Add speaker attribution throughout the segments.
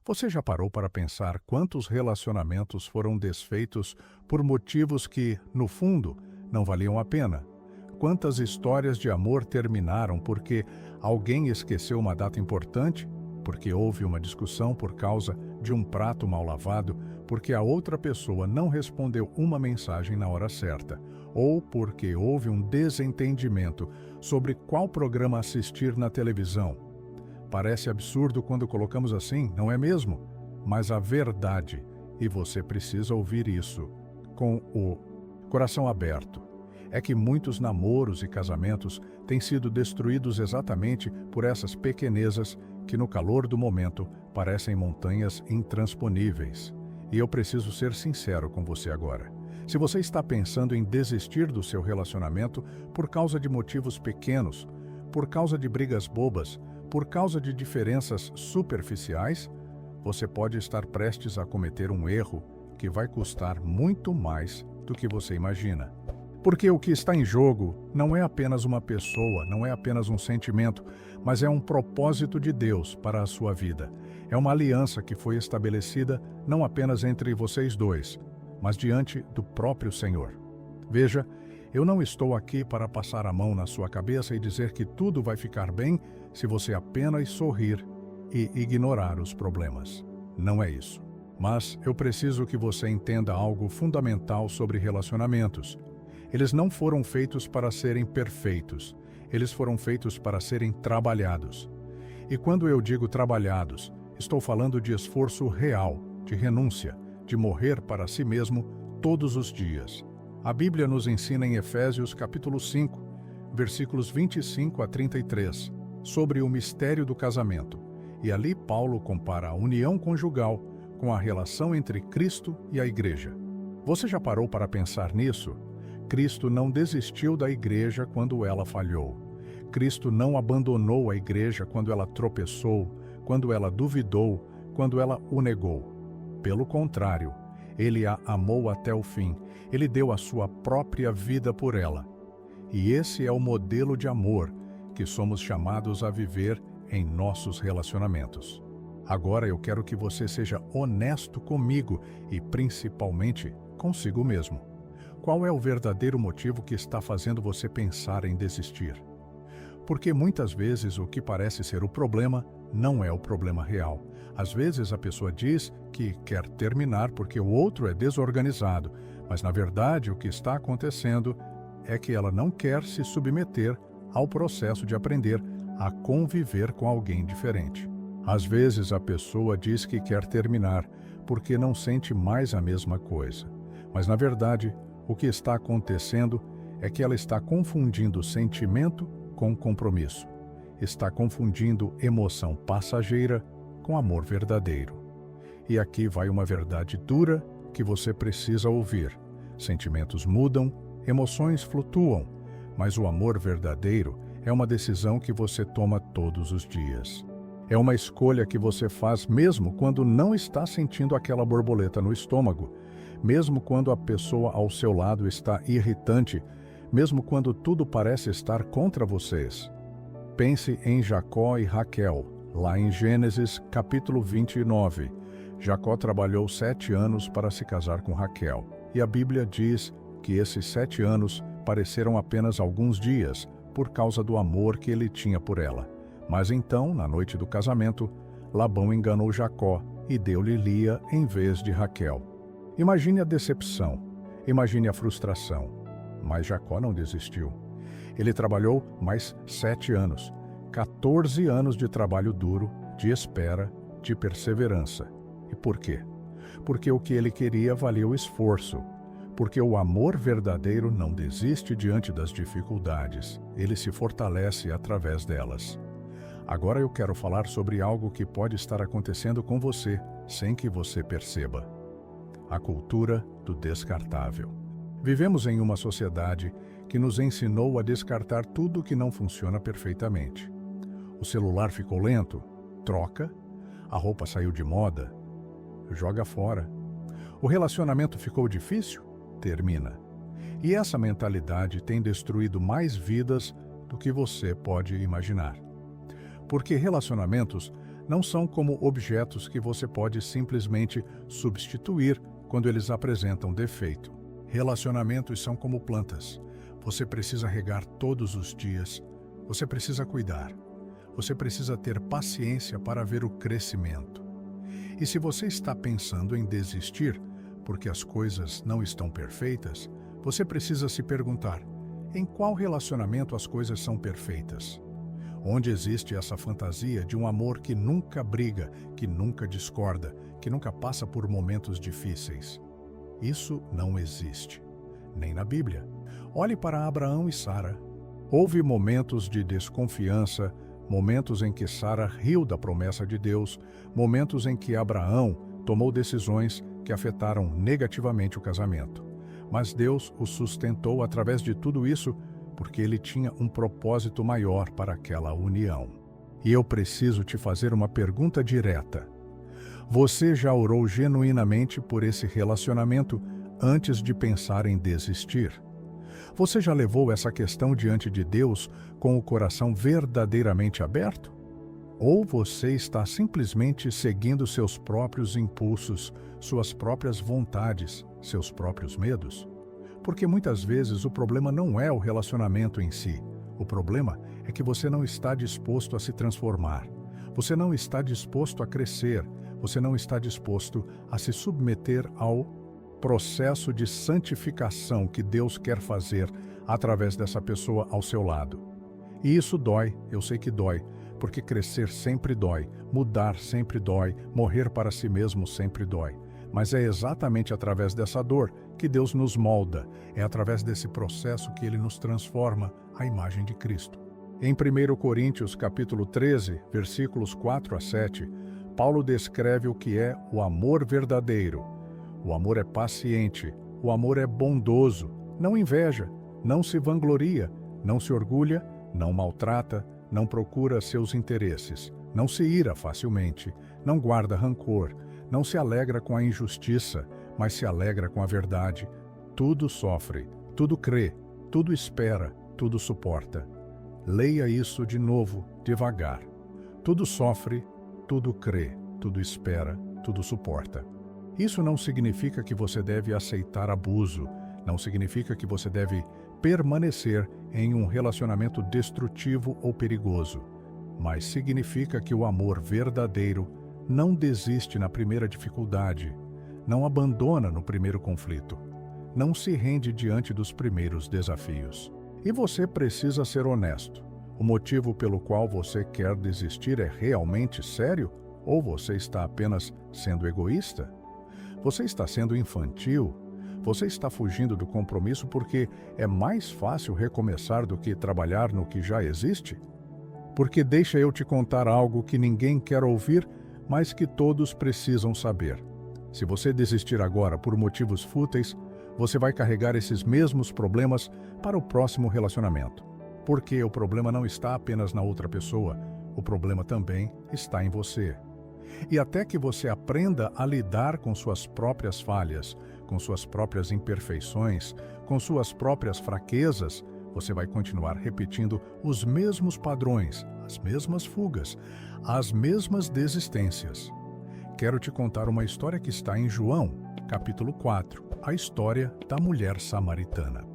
Speaker 1: Você já parou para pensar quantos relacionamentos foram desfeitos por motivos que, no fundo, não valiam a pena? Quantas histórias de amor terminaram porque alguém esqueceu uma data importante? Porque houve uma discussão por causa de um prato mal lavado? Porque a outra pessoa não respondeu uma mensagem na hora certa? Ou porque houve um desentendimento sobre qual programa assistir na televisão? Parece absurdo quando colocamos assim, não é mesmo? Mas a verdade, e você precisa ouvir isso com o coração aberto, é que muitos namoros e casamentos têm sido destruídos exatamente por essas pequenezas que no calor do momento parecem montanhas intransponíveis. E eu preciso ser sincero com você agora. Se você está pensando em desistir do seu relacionamento por causa de motivos pequenos, por causa de brigas bobas, por causa de diferenças superficiais, você pode estar prestes a cometer um erro que vai custar muito mais do que você imagina. Porque o que está em jogo não é apenas uma pessoa, não é apenas um sentimento, mas é um propósito de Deus para a sua vida. É uma aliança que foi estabelecida não apenas entre vocês dois, mas diante do próprio Senhor. Veja, eu não estou aqui para passar a mão na sua cabeça e dizer que tudo vai ficar bem se você apenas sorrir e ignorar os problemas. Não é isso. Mas eu preciso que você entenda algo fundamental sobre relacionamentos. Eles não foram feitos para serem perfeitos. Eles foram feitos para serem trabalhados. E quando eu digo trabalhados, estou falando de esforço real, de renúncia, de morrer para si mesmo todos os dias. A Bíblia nos ensina em Efésios capítulo 5, versículos 25 a 33, sobre o mistério do casamento. E ali Paulo compara a união conjugal com a relação entre Cristo e a igreja. Você já parou para pensar nisso? Cristo não desistiu da igreja quando ela falhou. Cristo não abandonou a igreja quando ela tropeçou, quando ela duvidou, quando ela o negou. Pelo contrário, Ele a amou até o fim. Ele deu a sua própria vida por ela. E esse é o modelo de amor que somos chamados a viver em nossos relacionamentos. Agora eu quero que você seja honesto comigo e principalmente consigo mesmo. Qual é o verdadeiro motivo que está fazendo você pensar em desistir? Porque muitas vezes o que parece ser o problema não é o problema real. Às vezes a pessoa diz que quer terminar porque o outro é desorganizado, mas na verdade o que está acontecendo é que ela não quer se submeter ao processo de aprender a conviver com alguém diferente. Às vezes a pessoa diz que quer terminar porque não sente mais a mesma coisa, mas na verdade o que está acontecendo é que ela está confundindo sentimento com compromisso. Está confundindo emoção passageira com amor verdadeiro. E aqui vai uma verdade dura que você precisa ouvir. Sentimentos mudam, emoções flutuam, mas o amor verdadeiro é uma decisão que você toma todos os dias. É uma escolha que você faz mesmo quando não está sentindo aquela borboleta no estômago, mesmo quando a pessoa ao seu lado está irritante, mesmo quando tudo parece estar contra vocês. Pense em Jacó e Raquel, lá em Gênesis capítulo 29. Jacó trabalhou 7 anos para se casar com Raquel, e a Bíblia diz que esses 7 anos pareceram apenas alguns dias por causa do amor que ele tinha por ela. Mas então, na noite do casamento, Labão enganou Jacó e deu-lhe Lia em vez de Raquel. Imagine a decepção, imagine a frustração. Mas Jacó não desistiu. Ele trabalhou mais 7 anos, 14 anos de trabalho duro, de espera, de perseverança. E por quê? Porque o que ele queria valia o esforço. Porque o amor verdadeiro não desiste diante das dificuldades. Ele se fortalece através delas. Agora eu quero falar sobre algo que pode estar acontecendo com você, sem que você perceba. A cultura do descartável. Vivemos em uma sociedade que nos ensinou a descartar tudo que não funciona perfeitamente. O celular ficou lento? Troca. A roupa saiu de moda? Joga fora. O relacionamento ficou difícil? Termina. E essa mentalidade tem destruído mais vidas do que você pode imaginar. Porque relacionamentos não são como objetos que você pode simplesmente substituir quando eles apresentam defeito. Relacionamentos são como plantas. Você precisa regar todos os dias. Você precisa cuidar. Você precisa ter paciência para ver o crescimento. E se você está pensando em desistir porque as coisas não estão perfeitas, você precisa se perguntar: em qual relacionamento as coisas são perfeitas? Onde existe essa fantasia de um amor que nunca briga, que nunca discorda, que nunca passa por momentos difíceis? Isso não existe, nem na Bíblia. Olhe para Abraão e Sara. Houve momentos de desconfiança, momentos em que Sara riu da promessa de Deus, momentos em que Abraão tomou decisões que afetaram negativamente o casamento. Mas Deus o sustentou através de tudo isso, porque ele tinha um propósito maior para aquela união. E eu preciso te fazer uma pergunta direta. Você já orou genuinamente por esse relacionamento antes de pensar em desistir? Você já levou essa questão diante de Deus com o coração verdadeiramente aberto? Ou você está simplesmente seguindo seus próprios impulsos, suas próprias vontades, seus próprios medos? Porque muitas vezes o problema não é o relacionamento em si. O problema é que você não está disposto a se transformar. Você não está disposto a crescer. Você não está disposto a se submeter ao processo de santificação que Deus quer fazer através dessa pessoa ao seu lado. E isso dói, eu sei que dói, porque crescer sempre dói, mudar sempre dói, morrer para si mesmo sempre dói. Mas é exatamente através dessa dor que Deus nos molda, é através desse processo que Ele nos transforma à imagem de Cristo. Em 1 Coríntios capítulo 13, versículos 4 a 7, Paulo descreve o que é o amor verdadeiro. O amor é paciente, o amor é bondoso, não inveja, não se vangloria, não se orgulha, não maltrata, não procura seus interesses, não se ira facilmente, não guarda rancor, não se alegra com a injustiça, mas se alegra com a verdade. Tudo sofre, tudo crê, tudo espera, tudo suporta. Leia isso de novo, devagar. Tudo sofre, tudo crê, tudo espera, tudo suporta. Isso não significa que você deve aceitar abuso, não significa que você deve permanecer em um relacionamento destrutivo ou perigoso, mas significa que o amor verdadeiro não desiste na primeira dificuldade, não abandona no primeiro conflito, não se rende diante dos primeiros desafios. E você precisa ser honesto. O motivo pelo qual você quer desistir é realmente sério? Ou você está apenas sendo egoísta? Você está sendo infantil? Você está fugindo do compromisso porque é mais fácil recomeçar do que trabalhar no que já existe? Porque deixa eu te contar algo que ninguém quer ouvir, mas que todos precisam saber. Se você desistir agora por motivos fúteis, você vai carregar esses mesmos problemas para o próximo relacionamento. Porque o problema não está apenas na outra pessoa, o problema também está em você. E até que você aprenda a lidar com suas próprias falhas, com suas próprias imperfeições, com suas próprias fraquezas, você vai continuar repetindo os mesmos padrões, as mesmas fugas, as mesmas desistências. Quero te contar uma história que está em João, capítulo 4, a história da mulher samaritana.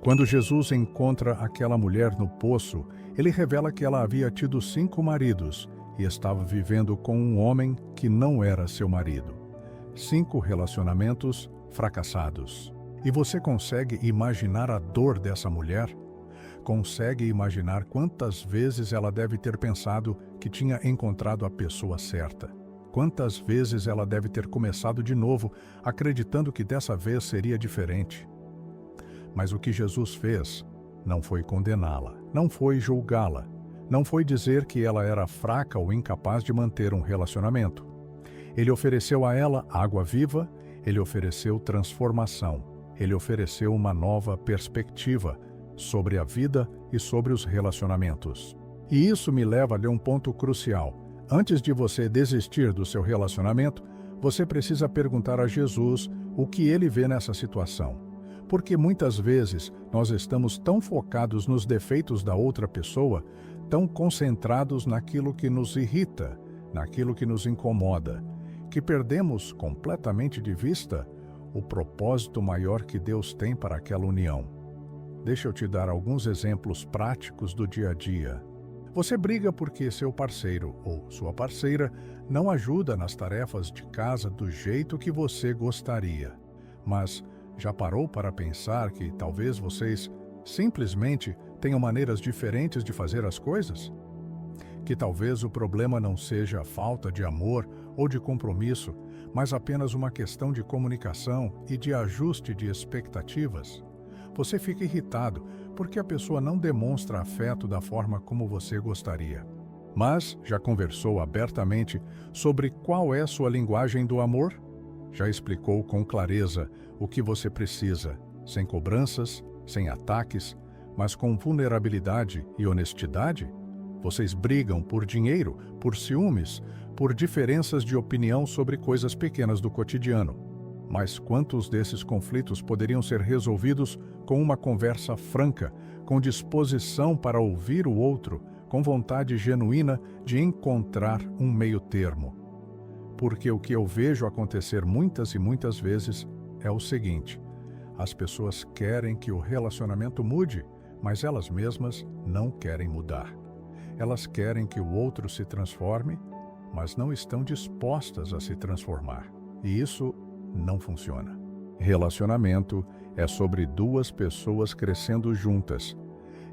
Speaker 1: Quando Jesus encontra aquela mulher no poço, ele revela que ela havia tido 5 maridos e estava vivendo com um homem que não era seu marido. 5 relacionamentos fracassados. E você consegue imaginar a dor dessa mulher? Consegue imaginar quantas vezes ela deve ter pensado que tinha encontrado a pessoa certa? Quantas vezes ela deve ter começado de novo, acreditando que dessa vez seria diferente? Mas o que Jesus fez não foi condená-la, não foi julgá-la, não foi dizer que ela era fraca ou incapaz de manter um relacionamento. Ele ofereceu a ela água viva, ele ofereceu transformação, ele ofereceu uma nova perspectiva sobre a vida e sobre os relacionamentos. E isso me leva a um ponto crucial. Antes de você desistir do seu relacionamento, você precisa perguntar a Jesus o que ele vê nessa situação. Porque muitas vezes nós estamos tão focados nos defeitos da outra pessoa, tão concentrados naquilo que nos irrita, naquilo que nos incomoda, que perdemos completamente de vista o propósito maior que Deus tem para aquela união. Deixa eu te dar alguns exemplos práticos do dia a dia. Você briga porque seu parceiro ou sua parceira não ajuda nas tarefas de casa do jeito que você gostaria. Mas já parou para pensar que talvez vocês simplesmente tenham maneiras diferentes de fazer as coisas? Que talvez o problema não seja a falta de amor ou de compromisso, mas apenas uma questão de comunicação e de ajuste de expectativas? Você fica irritado porque a pessoa não demonstra afeto da forma como você gostaria. Mas já conversou abertamente sobre qual é sua linguagem do amor? Já explicou com clareza o que você precisa, sem cobranças, sem ataques, mas com vulnerabilidade e honestidade? Vocês brigam por dinheiro, por ciúmes, por diferenças de opinião sobre coisas pequenas do cotidiano. Mas quantos desses conflitos poderiam ser resolvidos com uma conversa franca, com disposição para ouvir o outro, com vontade genuína de encontrar um meio termo? Porque o que eu vejo acontecer muitas e muitas vezes é o seguinte: as pessoas querem que o relacionamento mude, mas elas mesmas não querem mudar. Elas querem que o outro se transforme, mas não estão dispostas a se transformar. E isso não funciona. Relacionamento é sobre duas pessoas crescendo juntas.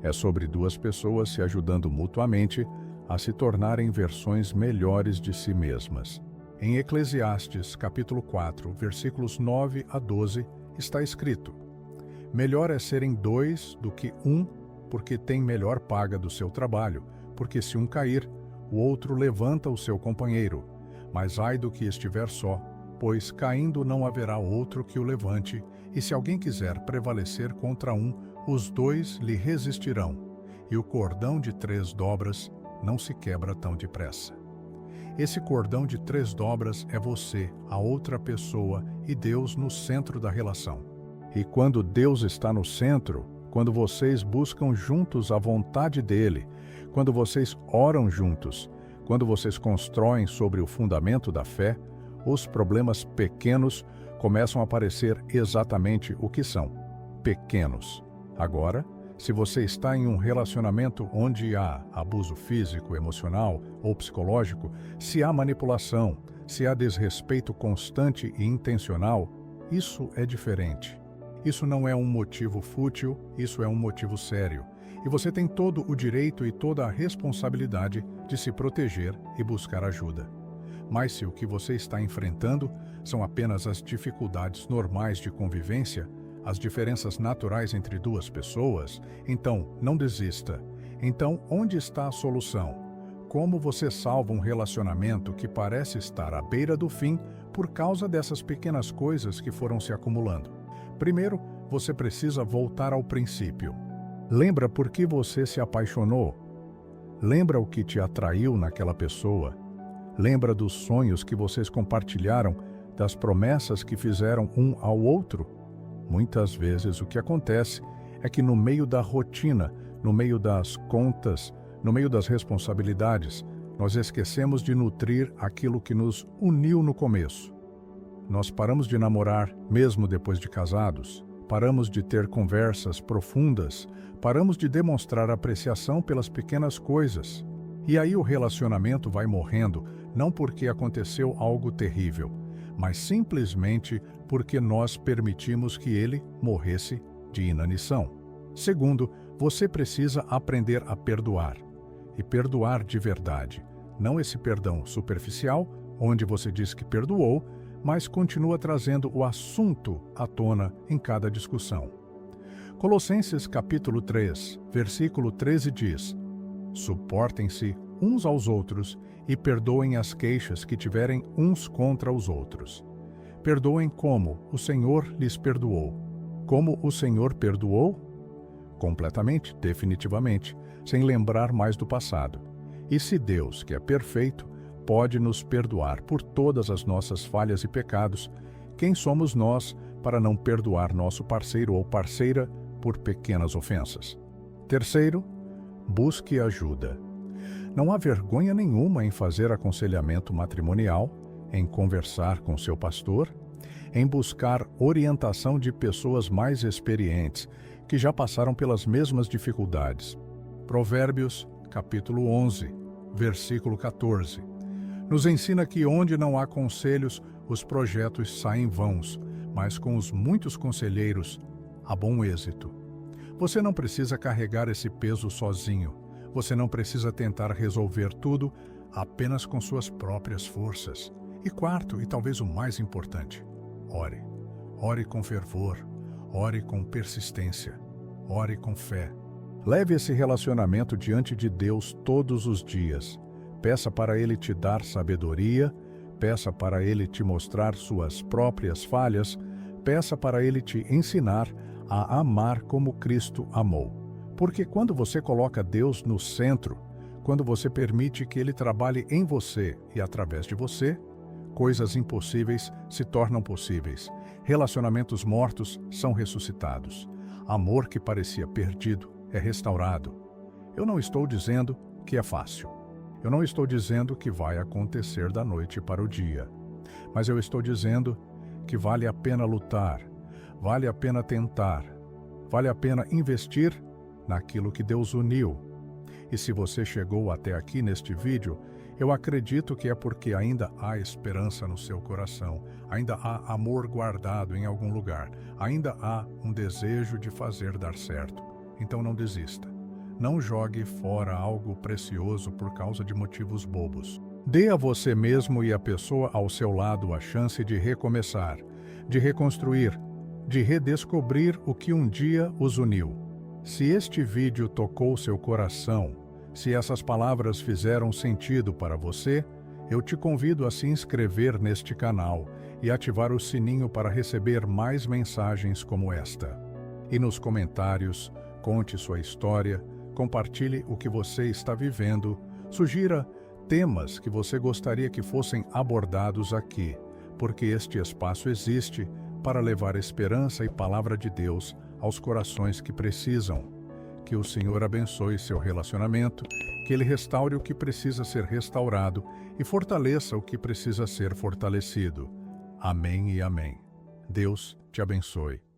Speaker 1: É sobre duas pessoas se ajudando mutuamente a se tornarem versões melhores de si mesmas. Em Eclesiastes, capítulo 4, versículos 9 a 12, está escrito: melhor é serem dois do que um, porque tem melhor paga do seu trabalho, porque se um cair, o outro levanta o seu companheiro. Mas ai do que estiver só, pois caindo não haverá outro que o levante, e se alguém quiser prevalecer contra um, os dois lhe resistirão, e o cordão de 3 dobras não se quebra tão depressa. Esse cordão de 3 dobras é você, a outra pessoa e Deus no centro da relação. E quando Deus está no centro, quando vocês buscam juntos a vontade dele, quando vocês oram juntos, quando vocês constroem sobre o fundamento da fé, os problemas pequenos começam a parecer exatamente o que são: pequenos. Agora, se você está em um relacionamento onde há abuso físico, emocional ou psicológico, se há manipulação, se há desrespeito constante e intencional, isso é diferente. Isso não é um motivo fútil, isso é um motivo sério. E você tem todo o direito e toda a responsabilidade de se proteger e buscar ajuda. Mas se o que você está enfrentando são apenas as dificuldades normais de convivência, as diferenças naturais entre duas pessoas, então não desista. Então, onde está a solução? Como você salva um relacionamento que parece estar à beira do fim por causa dessas pequenas coisas que foram se acumulando? Primeiro, você precisa voltar ao princípio. Lembra por que você se apaixonou? Lembra o que te atraiu naquela pessoa? Lembra dos sonhos que vocês compartilharam, das promessas que fizeram um ao outro? Muitas vezes o que acontece é que no meio da rotina, no meio das contas, no meio das responsabilidades, nós esquecemos de nutrir aquilo que nos uniu no começo. Nós paramos de namorar mesmo depois de casados, paramos de ter conversas profundas, paramos de demonstrar apreciação pelas pequenas coisas. E aí o relacionamento vai morrendo, não porque aconteceu algo terrível, mas simplesmente porque nós permitimos que ele morresse de inanição. Segundo, você precisa aprender a perdoar. E perdoar de verdade. Não esse perdão superficial, onde você diz que perdoou, mas continua trazendo o assunto à tona em cada discussão. Colossenses capítulo 3, versículo 13 diz: suportem-se uns aos outros e perdoem as queixas que tiverem uns contra os outros. Perdoem como o Senhor lhes perdoou. Como o Senhor perdoou? Completamente, definitivamente, sem lembrar mais do passado. E se Deus, que é perfeito, pode nos perdoar por todas as nossas falhas e pecados, quem somos nós para não perdoar nosso parceiro ou parceira por pequenas ofensas? Terceiro, busque ajuda. Não há vergonha nenhuma em fazer aconselhamento matrimonial, em conversar com seu pastor, em buscar orientação de pessoas mais experientes, que já passaram pelas mesmas dificuldades. Provérbios, capítulo 11, versículo 14. Nos ensina que onde não há conselhos, os projetos saem vãos, mas com os muitos conselheiros, há bom êxito. Você não precisa carregar esse peso sozinho. Você não precisa tentar resolver tudo apenas com suas próprias forças. E quarto, e talvez o mais importante, ore. Ore com fervor. Ore com persistência. Ore com fé. Leve esse relacionamento diante de Deus todos os dias. Peça para Ele te dar sabedoria, peça para Ele te mostrar suas próprias falhas, peça para Ele te ensinar a amar como Cristo amou. Porque quando você coloca Deus no centro, quando você permite que Ele trabalhe em você e através de você, coisas impossíveis se tornam possíveis. Relacionamentos mortos são ressuscitados. Amor que parecia perdido é restaurado. Eu não estou dizendo que é fácil. Eu não estou dizendo que vai acontecer da noite para o dia. Mas eu estou dizendo que vale a pena lutar, vale a pena tentar, vale a pena investir naquilo que Deus uniu. E se você chegou até aqui neste vídeo, eu acredito que é porque ainda há esperança no seu coração, ainda há amor guardado em algum lugar, ainda há um desejo de fazer dar certo. Então não desista. Não jogue fora algo precioso por causa de motivos bobos. Dê a você mesmo e à pessoa ao seu lado a chance de recomeçar, de reconstruir, de redescobrir o que um dia os uniu. Se este vídeo tocou seu coração, se essas palavras fizeram sentido para você, eu te convido a se inscrever neste canal e ativar o sininho para receber mais mensagens como esta. E nos comentários, conte sua história, compartilhe o que você está vivendo, sugira temas que você gostaria que fossem abordados aqui, porque este espaço existe para levar esperança e palavra de Deus aos corações que precisam. Que o Senhor abençoe seu relacionamento, que Ele restaure o que precisa ser restaurado e fortaleça o que precisa ser fortalecido. Amém e amém. Deus te abençoe.